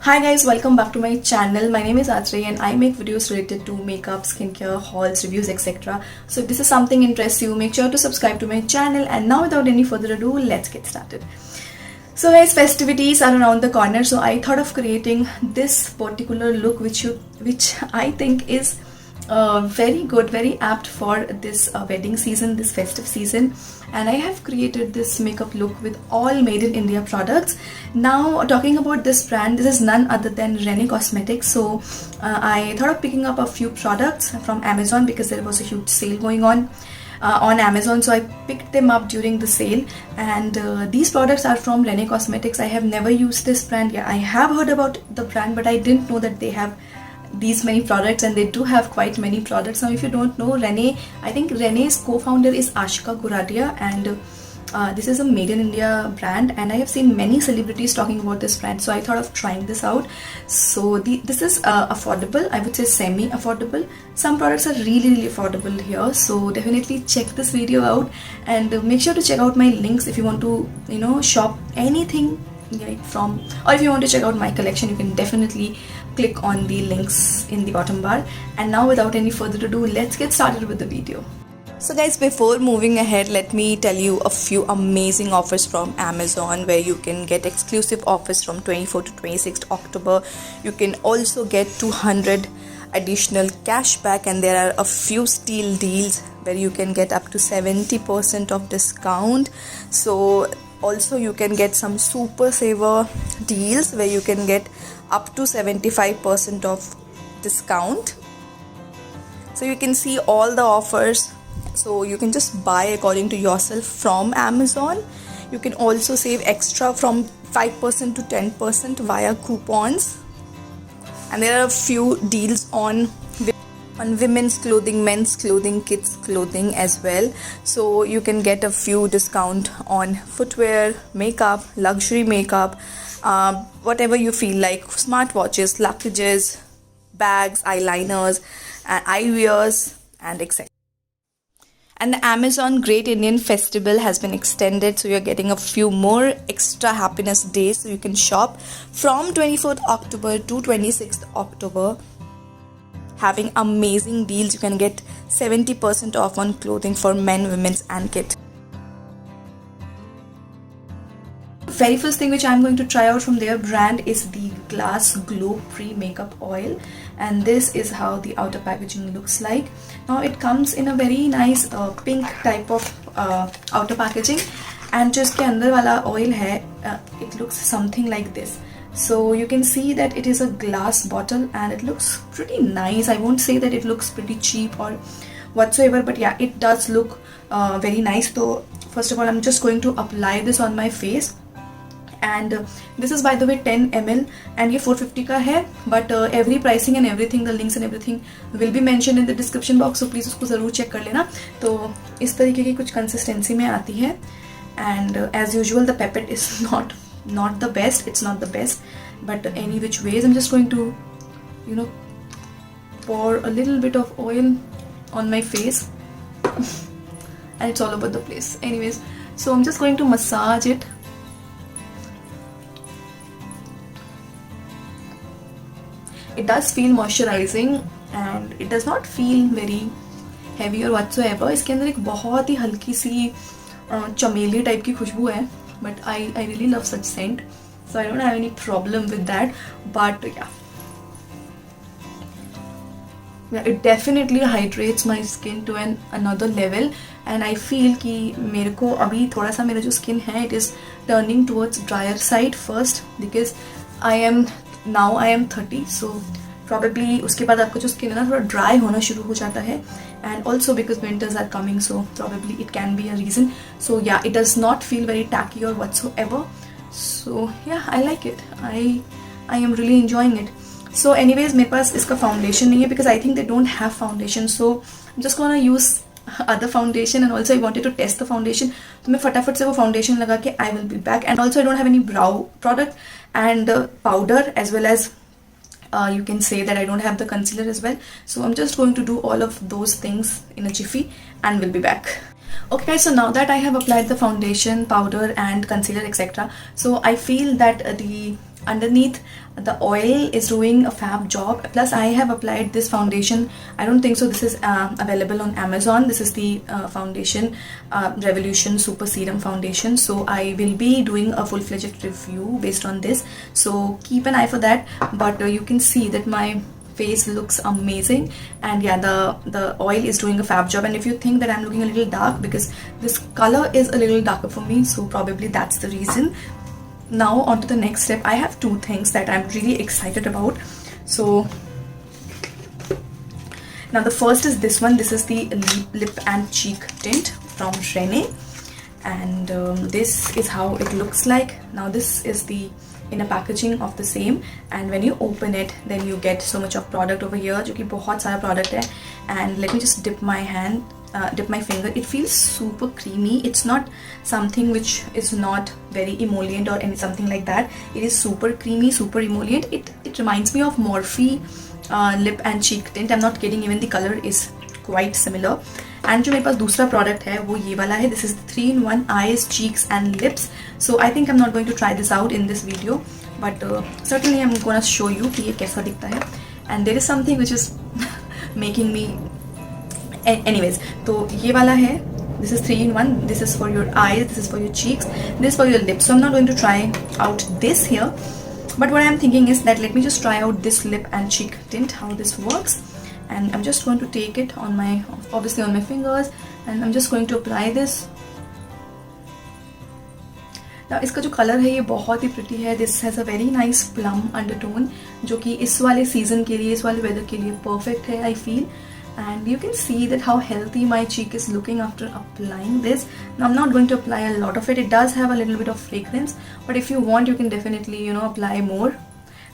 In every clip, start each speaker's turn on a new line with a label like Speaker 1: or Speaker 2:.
Speaker 1: Hi guys, welcome back to my channel. My name is Atrey and I make videos related to makeup, skincare, hauls, reviews, etc. So if this is something interests you, make sure to subscribe to my channel. And now without any further ado, let's get started. So guys, festivities are around the corner, so I thought of creating this particular look which I think is very good, very apt for this wedding season, this festive season. And I have created this makeup look with all made in India products. Now talking about this brand, this is none other than Rene Cosmetics. So I thought of picking up a few products from Amazon because there was a huge sale going on Amazon, so I picked them up during the sale. And these products are from Rene Cosmetics. I have never used this brand. Yeah, I have heard about the brand, but I didn't know that they have these many products, and they do have quite many products. Now if you don't know Rene, I think Rene's co-founder is Ashika Guradia, and this is a made in India brand, and I have seen many celebrities talking about this brand, so I thought of trying this out. So this is affordable, I would say semi affordable. Some products are really affordable here, so definitely check this video out, and make sure to check out my links if you want to shop anything from, or if you want to check out my collection, you can definitely click on the links in the bottom bar. And now without any further ado, let's get started with the video. So guys, before moving ahead, let me tell you a few amazing offers from Amazon where you can get exclusive offers from 24th to 26th October. You can also get 200 additional cashback, and there are a few steal deals where you can get up to 70% of discount. So also you can get some super saver deals where you can get up to 75% of discount. So you can see all the offers, so you can just buy according to yourself from Amazon. You can also save extra from 5% to 10% via coupons, and there are a few deals on women's clothing, men's clothing, kids clothing as well. So you can get a few discount on footwear, makeup, luxury makeup, whatever you feel like, smartwatches, luggages, bags, eyeliners, and eyewears, and etc. And the Amazon Great Indian Festival has been extended, so you're getting a few more extra happiness days, so you can shop from 24th October to 26th October, having amazing deals. You can get 70% off on clothing for men, women's, and kids. Very first thing which I'm going to try out from their brand is the Glass Glow Pre-Makeup Oil, and this is how the outer packaging looks like. Now it comes in a very nice pink type of outer packaging, and जो इसके अंदर वाला oil है, it looks something like this. So you can see that it is a glass bottle and it looks pretty nice. I won't say that it looks pretty cheap or whatsoever, but yeah, it does look very nice. So first of all, I'm just going to apply this on my face. And this is by the way 10 ml and ये 450 का है, but every pricing and everything, the links and everything will be mentioned in the description box, so please उसको ज़रूर check कर लेना. तो इस तरीके की कुछ consistency में आती है, and as usual the pipette is not the best, it's not the best, but any which ways I'm just going to pour a little bit of oil on my face and it's all over the place. Anyways, so I'm just going to massage it. It does feel moisturizing and it does not feel very heavy or whatsoever. इसके अंदर एक बहुत ही हल्की सी चमेली type की खुशबू है, but I really love such scent, so I don't have any problem with that. But yeah, it definitely hydrates my skin to another level, and I feel कि मेरे को अभी थोड़ा सा मेरा जो skin है, it is turning towards drier side first because I am 30, so probably उसके बाद आपका जो skin है ना थोड़ा dry होना शुरू हो जाता है, and also because winters are coming, so probably it can be a reason. So yeah, it does not feel very tacky or whatsoever. So yeah, I like it. I am really enjoying it. So anyways, मेरे पास इसका foundation नहीं है because I think they don't have foundation, so I'm just gonna use other foundation, and also I wanted to test the foundation, तो मैं फटाफट से वो foundation लगा के I will be back. And also I don't have any brow product and powder, as well as you can say that I don't have the concealer as well, so I'm just going to do all of those things in a jiffy and will be back. Okay guys, so now that I have applied the foundation, powder and concealer, etc., so I feel that the underneath the oil is doing a fab job. Plus I have applied this foundation. I don't think so this is available on Amazon. This is the foundation, Revolution Super Serum Foundation. So I will be doing a full-fledged review based on this, so keep an eye for that. But you can see that my face looks amazing, and yeah, the oil is doing a fab job. And if you think that I'm looking a little dark, because this color is a little darker for me, so probably that's the reason. Now on to the next step. I have two things that I'm really excited about. So now the first is this one. This is the lip and cheek tint from Rene, and this is how it looks like. Now this is the inner packaging of the same, and when you open it, then you get so much of product over here, जो कि बहुत सारा product है. And let me just dip my finger. It feels super creamy. It's not something which is not very emollient or something like that. It is super creamy, super emollient. It reminds me of Morphe lip and cheek tint. I'm not kidding, even the color is quite similar. And जो मेरे पास दूसरा product है वो ये वाला है. This is 3-in-1 eyes, cheeks and lips. So I think I'm not going to try this out in this video, but certainly I'm gonna show you कि ये कैसा दिखता है. And there is something which is making me, anyways, तो ये वाला है. This is 3-in-1. This is for your eyes, this is for your cheeks, this is for your lips. So I'm not going to try out this here, but what I'm thinking is that let me just try out this lip and cheek tint, how this works. And I'm just going to take it on my, obviously on my fingers, and I'm just going to apply this. Now इसका जो colour है ये बहुत ही pretty है. This has a very nice plum undertone, जो कि इस वाले सीजन के लिए, इस वाले वेदर के लिए परफेक्ट है, I feel. And you can see that how healthy my cheek is looking after applying this. Now I'm not going to apply a lot of it. It does have a little bit of fragrance, but if you want, you can definitely, you know, apply more.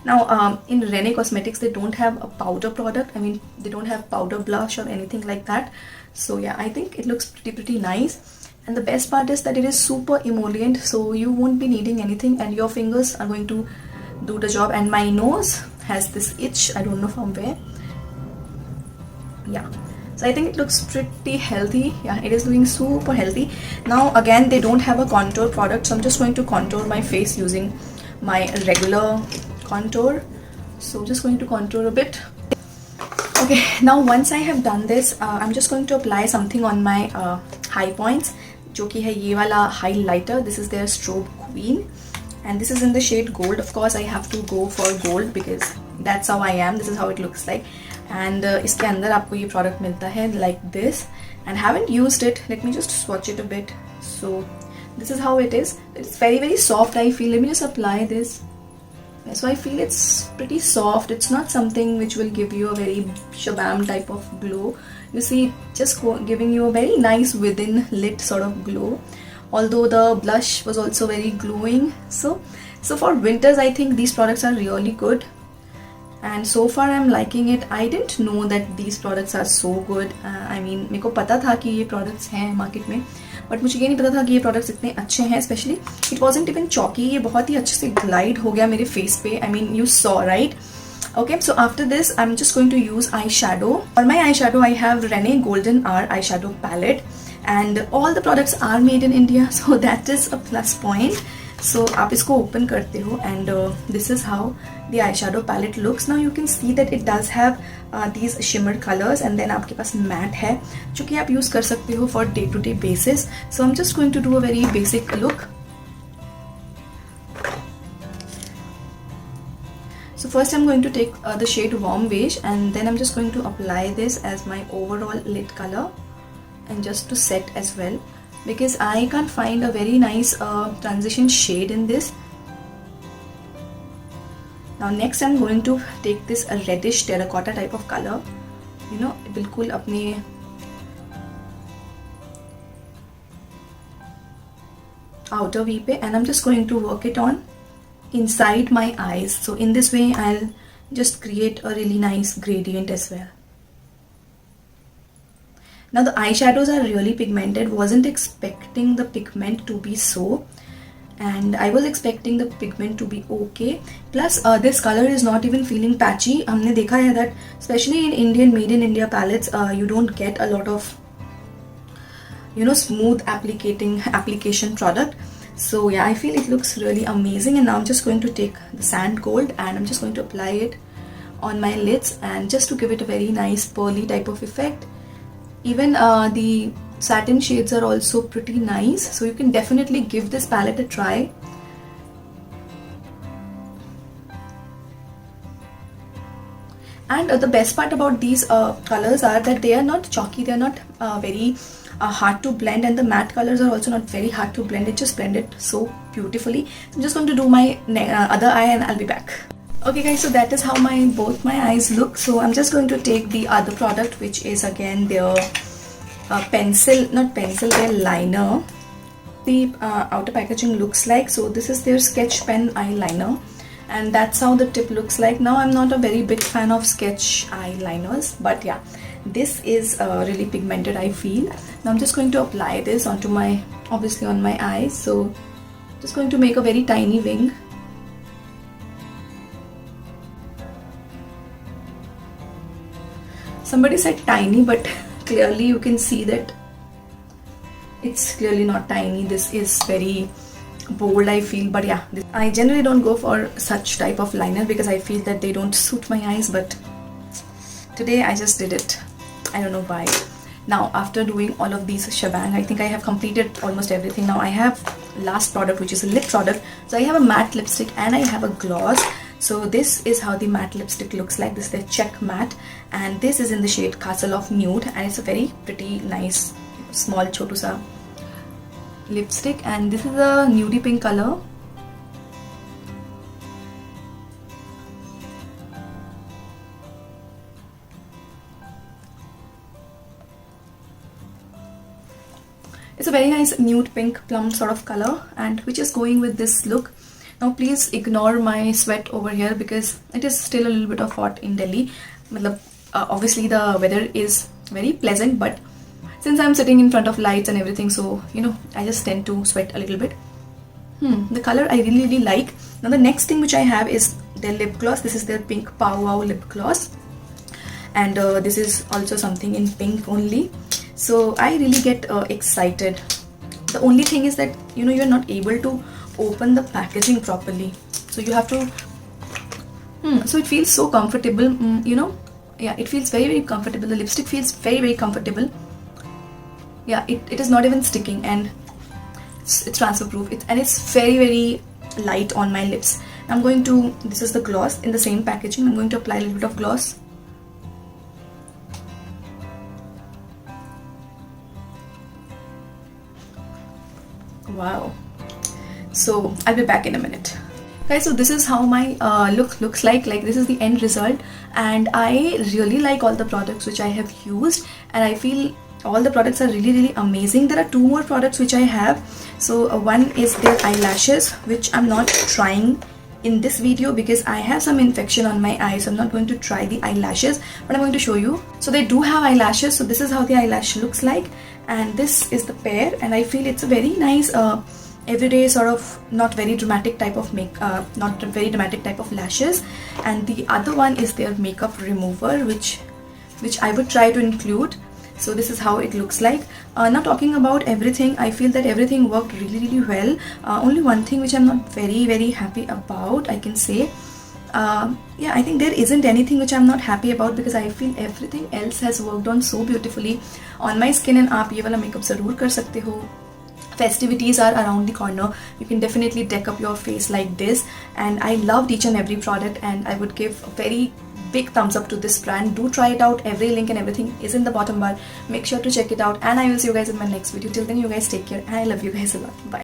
Speaker 1: Now in Rene Cosmetics, they don't have a powder product. I mean, they don't have powder blush or anything like that. So yeah, I think it looks pretty nice. And the best part is that it is super emollient, so you won't be needing anything, and your fingers are going to do the job. And my nose has this itch, I don't know from where. Yeah, so I think it looks pretty healthy. Yeah, it is looking super healthy. Now again, they don't have a contour product, so I'm just going to contour my face using my regular contour. So just going to contour a bit. Okay, now once I have done this, I'm just going to apply something on my high points, जो कि है ये वाला highlighter. This is their Strobe Queen, and this is in the shade gold. Of course, I have to go for gold because that's how I am. This is how it looks like. And इसके अंदर आपको ये product मिलता है like this. And haven't used it. Let me just swatch it a bit. So this is how it is. It's very soft, I feel. Let me just apply this. So I feel it's pretty soft. It's not something which will give you a very shabam type of glow. You see, just giving you a very nice within lit sort of glow. Although the blush was also very glowing. So for winters, I think these products are really good. And so far I'm liking it. I didn't know that these products are so good. I mean, मेरे को पता था कि ये products हैं market में, but मुझे ये नहीं पता था कि ये products इतने अच्छे हैं. Especially, it wasn't even chalky. ये बहुत ही अच्छे से glide हो गया मेरे face पे. I mean, you saw, right? Okay, so after this, I'm just going to use eyeshadow. For my eyeshadow, I have Rene Golden Hour eyeshadow palette, and all the products are made in India, so that is a plus point. So आप इसको open करते हो, and this is how the eyeshadow palette looks. Now you can see that it does have these shimmer colors, and then आपके पास matte है जो कि आप use कर सकते हो for day-to-day basis. So I'm just going to do a very basic look. So first I'm going to take the shade Warm Beige, and then I'm just going to apply this as my overall lid color, and just to set as well, because I can't find a very nice transition shade in this. Now next I'm going to take this reddish terracotta type of color, you know, बिल्कुल अपने outer V पे, and I'm just going to work it on inside my eyes. So in this way I'll just create a really nice gradient as well. Now the eyeshadows are really pigmented. Wasn't expecting the pigment to be so, and I was expecting the pigment to be okay. Plus this color is not even feeling patchy. हमने देखा है that especially in Indian made in India palettes, you don't get a lot of, you know, smooth application product. So yeah, I feel it looks really amazing. And now I'm just going to take the sand gold and I'm just going to apply it on my lids, and just to give it a very nice pearly type of effect. Even the satin shades are also pretty nice, so you can definitely give this palette a try. And the best part about these colors are that they are not chalky, they are not very hard to blend, and the matte colors are also not very hard to blend. It just blended so beautifully. So I'm just going to do my other eye and I'll be back. Okay guys, so that is how both my eyes look. So I'm just going to take the other product, which is again their their liner. The outer packaging looks like, so this is their sketch pen eyeliner, and that's how the tip looks like. Now I'm not a very big fan of sketch eyeliners, but yeah, this is really pigmented, I feel. Now I'm just going to apply this onto obviously on my eyes. So just going to make a very tiny wing. Somebody said tiny, but clearly you can see that it's clearly not tiny. This is very bold, I feel. But yeah, I generally don't go for such type of liner because I feel that they don't suit my eyes, but today I just did it. I don't know why. Now after doing all of these shebang, I think I have completed almost everything. Now I have last product, which is a lip product. So I have a matte lipstick and I have a gloss. So this is how the matte lipstick looks like. This is the Check Matte, and this is in the shade Castle of Nude, and it's a very pretty nice small chotu sa lipstick, and this is a nudie pink color. It's a very nice nude pink plum sort of color, and which is going with this look. Now please ignore my sweat over here because it is still a little bit of hot in Delhi. Obviously the weather is very pleasant, but since I'm sitting in front of lights and everything, so you know, I just tend to sweat a little bit. The color I really like. Now the next thing which I have is their lip gloss. This is their pink Pow Wow lip gloss, and this is also something in pink only. So I really get excited. The only thing is that, you know, you're not able to open the packaging properly, so you have to so it feels so comfortable, you know. Yeah, it feels very comfortable. The lipstick feels very comfortable. Yeah, it is not even sticking, and it's transfer proof, and it's very light on my lips. I'm going to, this is the gloss in the same packaging. I'm going to apply a little bit of gloss. Wow. So I'll be back in a minute. Guys, so this is how my look looks like. This is the end result, and I really like all the products which I have used, and I feel all the products are really amazing. There are two more products which I have. So one is their eyelashes, which I'm not trying in this video because I have some infection on my eyes, so I'm not going to try the eyelashes, but I'm going to show you. So they do have eyelashes. So this is how the eyelash looks like, and this is the pair, and I feel it's a very nice everyday sort of not very dramatic type of not very dramatic type of lashes. And the other one is their makeup remover, which I would try to include. So this is how it looks like. Now talking about everything, I feel that everything worked really well. Only one thing which I'm not very happy about, I can say. Yeah, I think there isn't anything which I'm not happy about because I feel everything else has worked on so beautifully on my skin. And आप ये वाला makeup ज़रूर कर सकते हो. Festivities are around the corner. You can definitely deck up your face like this, and I loved each and every product, and I would give a very big thumbs up to this brand. Do try it out. Every link and everything is in the bottom bar. Make sure to check it out, and I will see you guys in my next video. Till then, you guys take care, and I love you guys a lot. Bye.